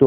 تو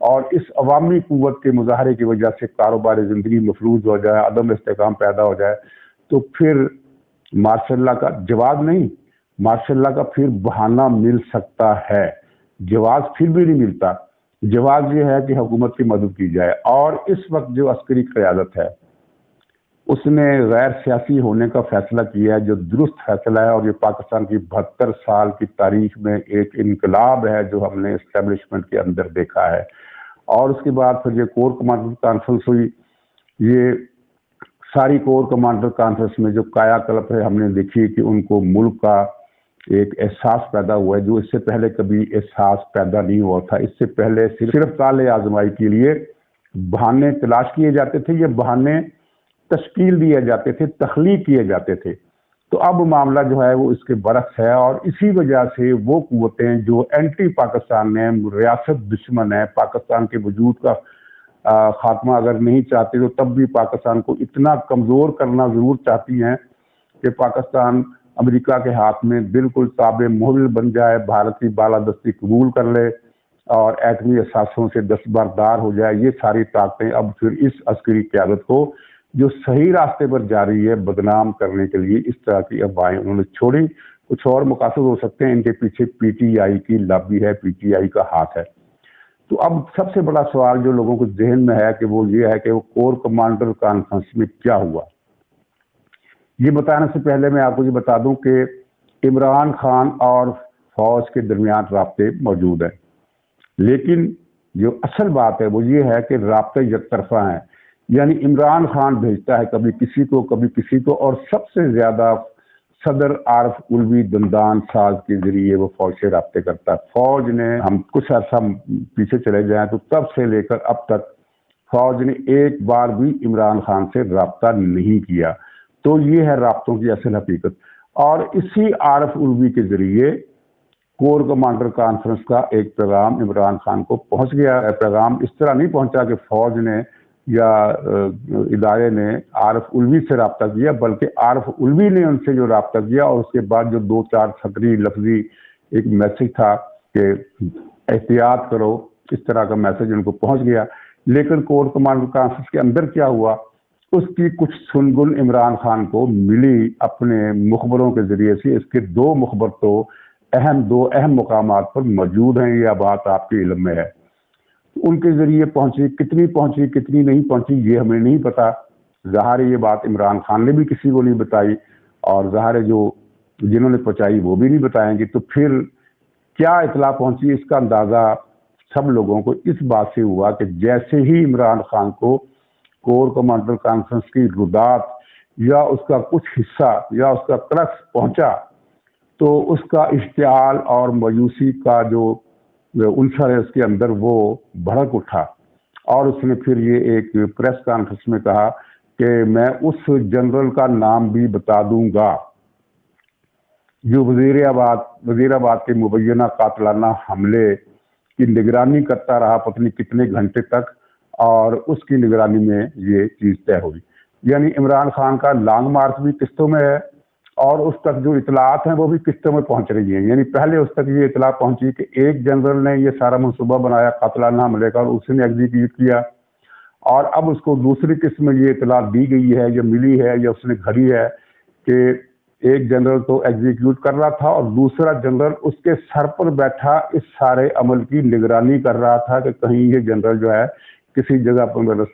اور اس عوامی قوت کے مظاہرے کی وجہ سے کاروبار زندگی مفلوج ہو جائے، عدم استحکام پیدا ہو جائے، تو پھر مارشل لا کا جواز نہیں، مارشل لا کا پھر بہانہ مل سکتا ہے، جواز پھر بھی نہیں ملتا۔ جواز یہ ہے کہ حکومت کی مدد کی جائے، اور اس وقت جو عسکری قیادت ہے اس نے غیر سیاسی ہونے کا فیصلہ کیا ہے، جو درست فیصلہ ہے، اور یہ پاکستان کی 72 سال کی تاریخ میں ایک انقلاب ہے جو ہم نے اسٹیبلشمنٹ کے اندر دیکھا ہے۔ اور اس کے بعد پھر یہ کور کمانڈر کانفرنس ہوئی، یہ ساری کور کمانڈر کانفرنس میں جو کایا کلپ ہے ہم نے دیکھی کہ ان کو ملک کا ایک احساس پیدا ہوا ہے جو اس سے پہلے کبھی احساس پیدا نہیں ہوا تھا۔ اس سے پہلے صرف کالے آزمائی کے لیے بہانے تلاش کیے جاتے تھے، یہ بہانے تشکیل دیے جاتے تھے، تخلیق کیے جاتے تھے۔ تو اب معاملہ جو ہے وہ اس کے برعکس ہے، اور اسی وجہ سے وہ قوتیں جو اینٹی پاکستان ہیں، ریاست دشمن ہے، پاکستان کے وجود کا خاتمہ اگر نہیں چاہتے تو تب بھی پاکستان کو اتنا کمزور کرنا ضرور چاہتی ہیں کہ پاکستان امریکہ کے ہاتھ میں بالکل تابع محل بن جائے، بھارت کی بالادستی قبول کر لے اور ایٹمی اثاثوں سے دستبردار ہو جائے۔ یہ ساری طاقتیں اب پھر اس عسکری قیادت کو جو صحیح راستے پر جا رہی ہے بدنام کرنے کے لیے اس طرح کی افواہیں انہوں نے چھوڑی۔ کچھ اور مقاصد ہو سکتے ہیں، ان کے پیچھے پی ٹی آئی کی لابی ہے، پی ٹی آئی کا ہاتھ ہے۔ تو اب سب سے بڑا سوال جو لوگوں کو ذہن میں ہے کہ وہ یہ ہے کہ وہ کور کمانڈر کانفرنس میں کیا ہوا۔ یہ بتانے سے پہلے میں آپ کو یہ بتا دوں کہ عمران خان اور فوج کے درمیان رابطے موجود ہیں، لیکن جو اصل بات ہے وہ یہ ہے کہ رابطے یک طرفہ ہیں، یعنی عمران خان بھیجتا ہے کبھی کسی کو، اور سب سے زیادہ صدر عارف الوی دندان ساز کے ذریعے وہ فوج سے رابطے کرتا ہے۔ فوج نے، ہم کچھ عرصہ پیچھے چلے جائیں تو تب سے لے کر اب تک فوج نے ایک بار بھی عمران خان سے رابطہ نہیں کیا۔ تو یہ ہے رابطوں کی اصل حقیقت، اور اسی عارف الوی کے ذریعے کور کمانڈر کانفرنس کا ایک پیغام عمران خان کو پہنچ گیا۔ پیغام اس طرح نہیں پہنچا کہ فوج نے یا ادارے نے عارف الوی سے رابطہ کیا، بلکہ عارف الوی نے ان سے جو رابطہ کیا، اور اس کے بعد جو 2-4 سطری لفظی ایک میسج تھا کہ احتیاط کرو، اس طرح کا میسج ان کو پہنچ گیا۔ لیکن کور کمانڈر کانفرنس کے اندر کیا ہوا، اس کی کچھ سنگن عمران خان کو ملی اپنے مخبروں کے ذریعے سے۔ اس کے 2 مخبر تو دو اہم مقامات پر موجود ہیں، یہ بات آپ کے علم میں ہے۔ ان کے ذریعے پہنچی، کتنی نہیں پہنچی یہ ہمیں نہیں پتا۔ ظاہر یہ بات عمران خان نے بھی کسی کو نہیں بتائی، اور ظاہر جو جنہوں نے پہنچائی وہ بھی نہیں بتائیں گے۔ تو پھر کیا اطلاع پہنچی، اس کا اندازہ سب لوگوں کو اس بات سے ہوا کہ جیسے ہی عمران خان کو کور کمانڈر کانفرنس کی ردات یا اس کا کچھ حصہ یا اس کا کرکس پہنچا، تو اس کا اشتعال اور مایوسی کا جو عنصر ہے اس کے اندر وہ بھڑک اٹھا، اور اس نے پھر یہ ایک پریس کانفرنس میں کہا کہ میں اس جنرل کا نام بھی بتا دوں گا جو وزیر آباد کے مبینہ قاتلانہ حملے کی نگرانی کرتا رہا پتہ کتنے گھنٹے تک، اور اس کی نگرانی میں یہ چیز طے ہوئی۔ یعنی عمران خان کا لانگ مارچ بھی قسطوں میں ہے، اور اس تک جو اطلاعات ہیں وہ بھی قسطوں میں پہنچ رہی ہیں۔ یعنی پہلے اس تک یہ اطلاع پہنچی کہ ایک جنرل نے یہ سارا منصوبہ بنایا قاتلانہ حملے کا، اور اس نے ایگزیکیوٹ کیا، اور اب اس کو دوسری قسم میں یہ اطلاع دی گئی ہے یا ملی ہے یا اس نے گھڑی ہے کہ ایک جنرل تو ایگزیکیوٹ کر رہا تھا، اور دوسرا جنرل اس کے سر پر بیٹھا اس سارے عمل کی نگرانی کر رہا تھا کہ کہیں یہ جنرل جو ہے کسی جگہ پر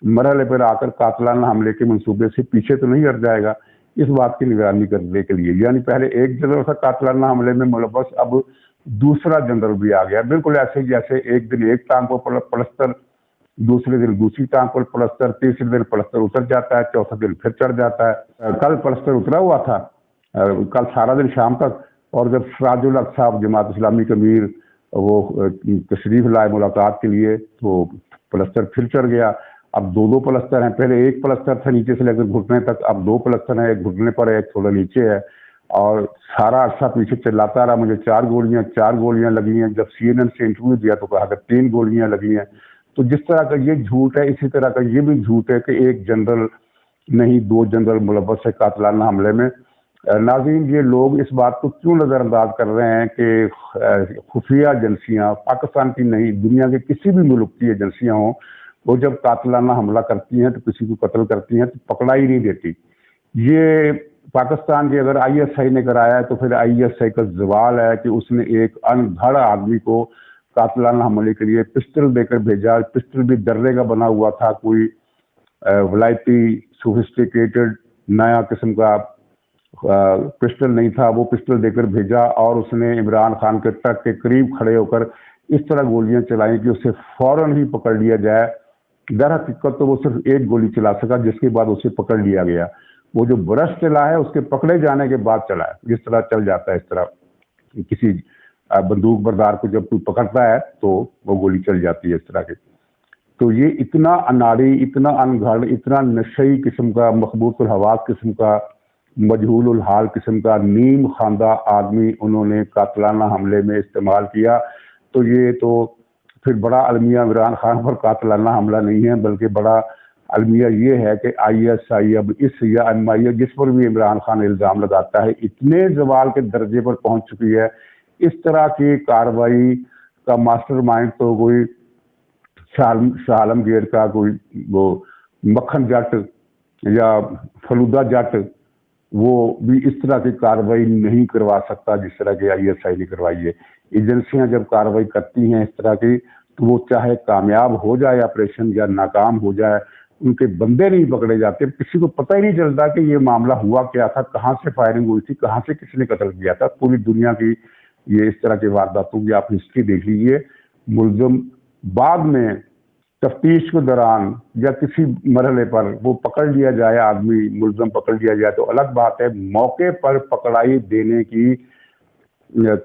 مرحلے پر آ کر قاتلانہ حملے کے منصوبے سے پیچھے تو نہیں ہٹ جائے گا، اس بات کی نگرانی کرنے کے لیے۔ یعنی پہلے ایک جنرل تھا قاتلانہ حملے میں ملوث، اب دوسرا جنرل بھی آ گیا، بالکل ایسے جیسے ایک دن ایک ٹانگ پر پلستر، دوسرے دن دوسری ٹانگ پر پلستر، تیسرے دن پلستر اتر جاتا ہے، چوتھا دن پھر چڑھ جاتا ہے۔ کل پلستر اترا ہوا تھا، کل سارا دن شام تک، اور جب سراج الحق صاحب جماعت اسلامی کے امیر وہ تشریف لائے ملاقات کے لیے تو پلستر پھر چڑھ گیا۔ اب 2 پلستر ہیں، پہلے ایک پلستر تھا نیچے سے لے کر گھٹنے تک، اب 2 پلستر ہیں، ایک گھٹنے پر ہے ایک تھوڑا نیچے ہے، اور سارا عرصہ پیچھے چلاتا رہا، مجھے 4 گولیاں لگی ہیں۔ جب سی این این سے انٹرویو دیا تو کہا کہ 3 گولیاں لگی ہیں۔ تو جس طرح کا یہ جھوٹ ہے، اسی طرح کا یہ بھی جھوٹ ہے کہ ایک جنرل نہیں 2 جنرل ملوث ہے قاتلانہ حملے میں، ناظرین، یہ لوگ اس بات کو کیوں نظر انداز کر رہے ہیں کہ خفیہ ایجنسیاں پاکستان کی نہیں دنیا کے کسی بھی ملک کی ایجنسیاں ہوں، وہ جب قاتلانہ حملہ کرتی ہیں تو کسی کو قتل کرتی ہیں تو پکڑا ہی نہیں دیتی. یہ پاکستان کے اگر آئی ایس آئی نے کرایا ہے تو پھر آئی ایس آئی کا زوال ہے کہ اس نے ایک انگھڑ آدمی کو قاتلانہ حملے کے لیے پسٹل دے کر بھیجا. پسٹل بھی درے کا بنا ہوا تھا، کوئی ولائتی سوفسٹیکیٹڈ نیا قسم کا پسٹل نہیں تھا. وہ پسٹل دے کر بھیجا اور اس نے عمران خان کے ٹرک کے قریب کھڑے ہو کر اس طرح گولیاں چلائیں کہ اسے فوراً ہی پکڑ لیا جائے. در حقیقت تو وہ صرف ایک گولی چلا سکا، جس کے بعد اسے پکڑ لیا گیا. وہ جو برش چلا ہے اس کے پکڑے جانے کے بعد چلا ہے. جس طرح چل جاتا ہے اس طرح کسی بندوق بردار کو جب کوئی پکڑتا ہے تو وہ گولی چل جاتی ہے اس طرح کی. تو یہ اتنا اناڑی، اتنا انگھڑ، اتنا نشئی قسم کا، مخبوط الحواس قسم کا، مجہول الحال قسم کا نیم خواندہ آدمی انہوں نے قاتلانہ حملے میں استعمال کیا. تو یہ تو پھر بڑا المیہ عمران خان پر قاتلانہ حملہ نہیں ہے، بلکہ بڑا المیہ یہ ہے کہ آئی ایس آئی اب اس یا ایم آئی اے جس پر بھی عمران خان الزام لگاتا ہے اتنے زوال کے درجے پر پہنچ چکی ہے. اس طرح کی کارروائی کا ماسٹر مائنڈ تو کوئی شاہ عالمگیر کا کوئی وہ مکھن جٹ یا فلودہ جٹ وہ بھی اس طرح کی کارروائی نہیں کروا سکتا جس طرح کی آئی ایس آئی نے کروائی ہے. ایجنسیاں جب کارروائی کرتی ہیں اس طرح کی تو وہ چاہے کامیاب ہو جائے آپریشن یا ناکام ہو جائے، ان کے بندے نہیں پکڑے جاتے. کسی کو پتہ ہی نہیں چلتا کہ یہ معاملہ ہوا کیا تھا، کہاں سے فائرنگ ہوئی تھی، کہاں سے کس نے قتل کیا تھا. پوری دنیا کی یہ اس طرح کی وارداتوں کی آپ ہسٹری دیکھ لیجیے. ملزم بعد میں تفتیش کے دوران یا کسی مرحلے پر وہ پکڑ لیا جائے، آدمی ملزم پکڑ لیا جائے تو الگ بات ہے. موقع پر پکڑائی دینے کی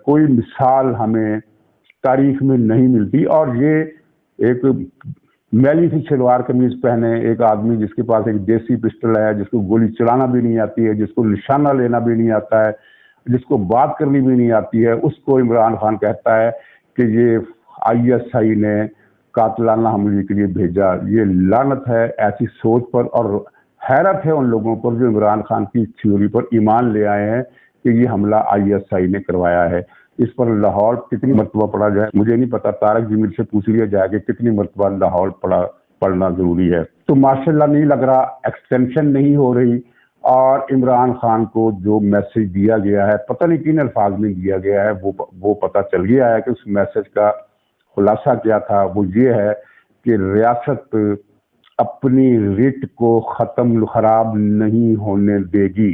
کوئی مثال ہمیں تاریخ میں نہیں ملتی. اور یہ ایک میلی سی شلوار قمیض پہنے ایک آدمی جس کے پاس ایک دیسی پسٹل ہے، جس کو گولی چلانا بھی نہیں آتی ہے، جس کو نشانہ لینا بھی نہیں آتا ہے، جس کو بات کرنی بھی نہیں آتی ہے، اس کو عمران خان کہتا ہے کہ یہ آئی ایس آئی نے قاتلانہ حملے کے لیے بھیجا. یہ لعنت ہے ایسی سوچ پر، اور حیرت ہے ان لوگوں پر جو عمران خان کی تھیوری پر ایمان لے آئے ہیں کہ یہ حملہ آئی ایس آئی نے کروایا ہے. اس پر لاہور کتنی مرتبہ پڑھا جائے مجھے نہیں پتا. طارق جمیل سے پوچھ لیا جائے کہ کتنی مرتبہ لاہور پڑھنا ضروری ہے. تو ماشاءاللہ نہیں لگ رہا، ایکسٹینشن نہیں ہو رہی. اور عمران خان کو جو میسج دیا گیا ہے، پتہ نہیں کن الفاظ میں دیا گیا ہے، وہ پتہ چل گیا ہے کہ اس میسج کا خلاصہ کیا تھا. وہ یہ ہے کہ ریاست اپنی ریٹ کو ختم خراب نہیں ہونے دے گی.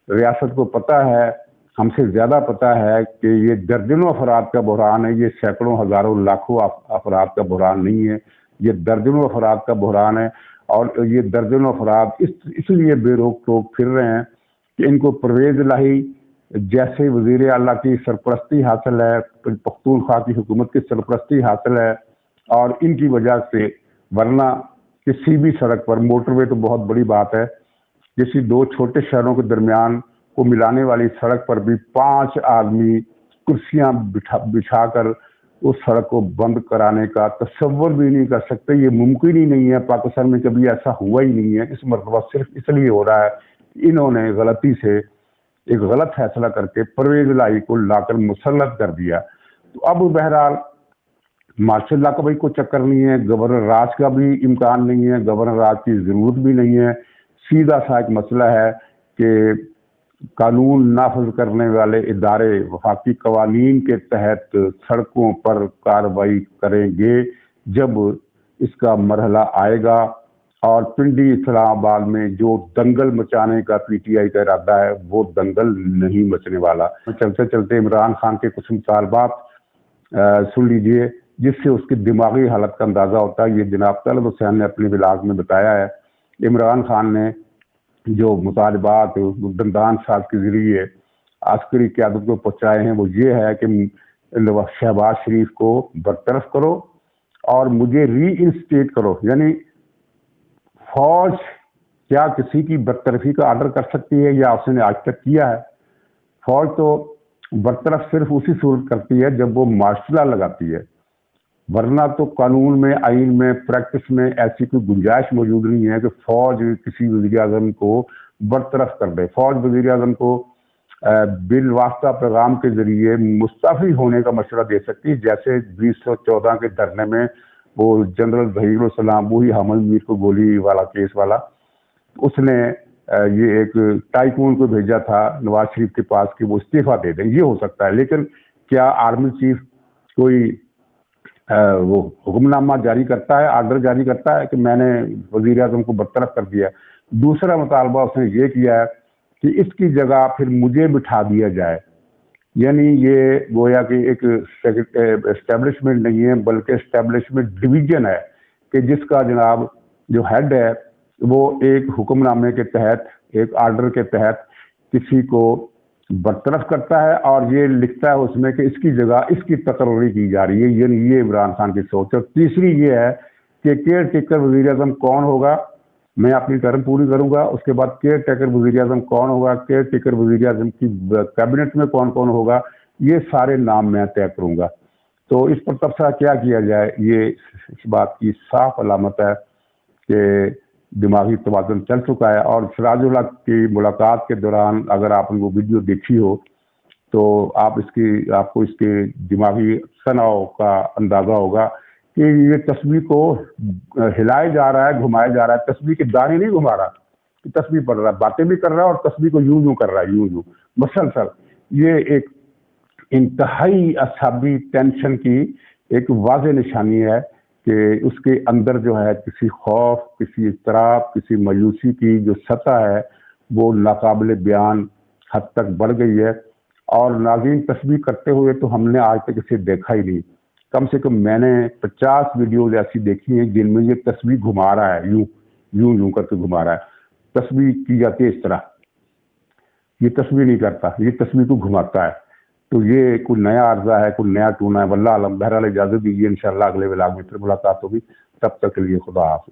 ریاست کو پتہ ہے، ہم سے زیادہ پتہ ہے کہ یہ درجنوں افراد کا بحران ہے. یہ سینکڑوں ہزاروں لاکھوں افراد کا بحران نہیں ہے، یہ درجنوں افراد کا بحران ہے. اور یہ درجنوں افراد اس لیے بے روک ٹوک پھر رہے ہیں کہ ان کو پرویز الہی جیسے وزیر اعلیٰ کی سرپرستی حاصل ہے، پختونخوا کی حکومت کی سرپرستی حاصل ہے، اور ان کی وجہ سے ورنہ کسی بھی سڑک پر، موٹر وے تو بہت بڑی بات ہے، کسی دو چھوٹے شہروں کے درمیان کو ملانے والی سڑک پر بھی 5 آدمی کرسیاں بچھا کر اس سڑک کو بند کرانے کا تصور بھی نہیں کر سکتے. یہ ممکن ہی نہیں ہے. پاکستان میں کبھی ایسا ہوا ہی نہیں ہے. اس مرتبہ صرف اس لیے ہو رہا ہے کہ انہوں نے غلطی سے ایک غلط فیصلہ کر کے پرویز الہی کو لا کر مسلط کر دیا. تو اب بہرحال مارشل لا کا بھی کوئی چکر نہیں ہے، گورنر راج کا بھی امکان نہیں ہے، گورنر راج کی ضرورت بھی نہیں ہے. سیدھا سا ایک مسئلہ ہے کہ قانون نافذ کرنے والے ادارے وفاقی قوانین کے تحت سڑکوں پر کارروائی کریں گے جب اس کا مرحلہ آئے گا. اور پنڈی اسلام آباد میں جو دنگل مچانے کا پی ٹی آئی کا ارادہ ہے وہ دنگل نہیں مچنے والا. چلتے چلتے عمران خان کے کچھ مطالبات سن لیجئے جس سے اس کی دماغی حالت کا اندازہ ہوتا ہے. یہ جناب طلعت حسین نے اپنے ولاگ میں بتایا ہے. عمران خان نے جو مطالبات دندان ساز کے ذریعے عسکری قیادت کو پہنچائے ہیں وہ یہ ہے کہ شہباز شریف کو برطرف کرو اور مجھے ری انسٹیٹ کرو. یعنی فوج کیا کسی کی برطرفی کا آرڈر کر سکتی ہے یا اس نے آج تک کیا ہے؟ فوج تو برطرف صرف اسی صورت کرتی ہے جب وہ مارشل لا لگاتی ہے، ورنہ تو قانون میں، آئین میں، پریکٹس میں ایسی کوئی گنجائش موجود نہیں ہے کہ فوج کسی وزیر اعظم کو برطرف کر دے. فوج وزیر اعظم کو بالواسطہ پیغام کے ذریعے مستعفی ہونے کا مشورہ دے سکتی ہے، جیسے 2014 کے دھرنے میں وہ جنرل ظہیر السلام، وہی حامد میر کو گولی والا کیس والا، اس نے یہ ایک ٹائکون کو بھیجا تھا نواز شریف کے پاس کہ وہ استعفیٰ دے دیں، یہ ہو سکتا ہے۔ لیکن کیا آرمی چیف کوئی وہ حکم نامہ جاری کرتا ہے، آرڈر جاری کرتا ہے کہ میں نے وزیر اعظم کو برطرف کر دیا ہے؟ دوسرا مطالبہ اس نے یہ کیا ہے کہ اس کی جگہ پھر مجھے بٹھا دیا جائے، یعنی یہ گویا کہ ایک اسٹیبلشمنٹ نہیں ہے بلکہ اسٹیبلشمنٹ ڈویژن ہے کہ جس کا جناب جو ہیڈ ہے وہ ایک حکم نامے کے تحت، ایک آرڈر کے تحت کسی کو برطرف کرتا ہے اور یہ لکھتا ہے اس میں کہ اس کی جگہ اس کی تقرری کی جا رہی ہے، یعنی یہ عمران خان کی سوچ ہے۔ تیسری یہ ہے کہ کیئر ٹیکر وزیر اعظم کون ہوگا، میں اپنی ٹرم پوری کروں گا، اس کے بعد کیئر ٹیکر وزیر اعظم کون ہوگا، کیئر ٹیکر وزیر اعظم کی کیبنٹ میں کون کون ہوگا، یہ سارے نام میں طے کروں گا۔ تو اس پر تبصرہ کیا کیا جائے، یہ اس بات کی صاف علامت ہے کہ دماغی توازن چل چکا ہے۔ اور سراج الحق کی ملاقات کے دوران اگر آپ نے وہ ویڈیو دیکھی ہو تو آپ کو اس کے دماغی تناؤ کا اندازہ ہوگا کہ یہ تسبیح کو ہلائے جا رہا ہے، گھمایا جا رہا ہے، تسبیح کے دانے نہیں گھما رہا، تسبیح پڑھ رہا ہے، باتیں بھی کر رہا ہے اور تسبیح کو یوں یوں کر رہا ہے، یوں یوں مسلسل۔ یہ ایک انتہائی اعصابی ٹینشن کی ایک واضح نشانی ہے کہ اس کے اندر جو ہے کسی خوف، کسی اضطراب، کسی مایوسی کی جو سطح ہے وہ ناقابل بیان حد تک بڑھ گئی ہے۔ اور ناظرین، تسبیح کرتے ہوئے تو ہم نے آج تک اسے دیکھا ہی نہیں، کم سے کم میں نے 50 ویڈیوز ایسی دیکھی ہیں جن میں یہ تسبیح گھما رہا ہے، یوں یوں یوں کر کے گھما رہا ہے۔ تسبیح کی جاتی ہے اس طرح، یہ تسبیح نہیں کرتا، یہ تسبیح کو گھماتا ہے۔ تو یہ کوئی نیا عرضہ ہے، کوئی نیا ٹونا ہے، واللہ عالم۔ بہرحال اجازت دیجیے، انشاءاللہ اگلے ولاگ میں پھر ملاقات ہوگی، تب تک کے لیے خدا حافظ۔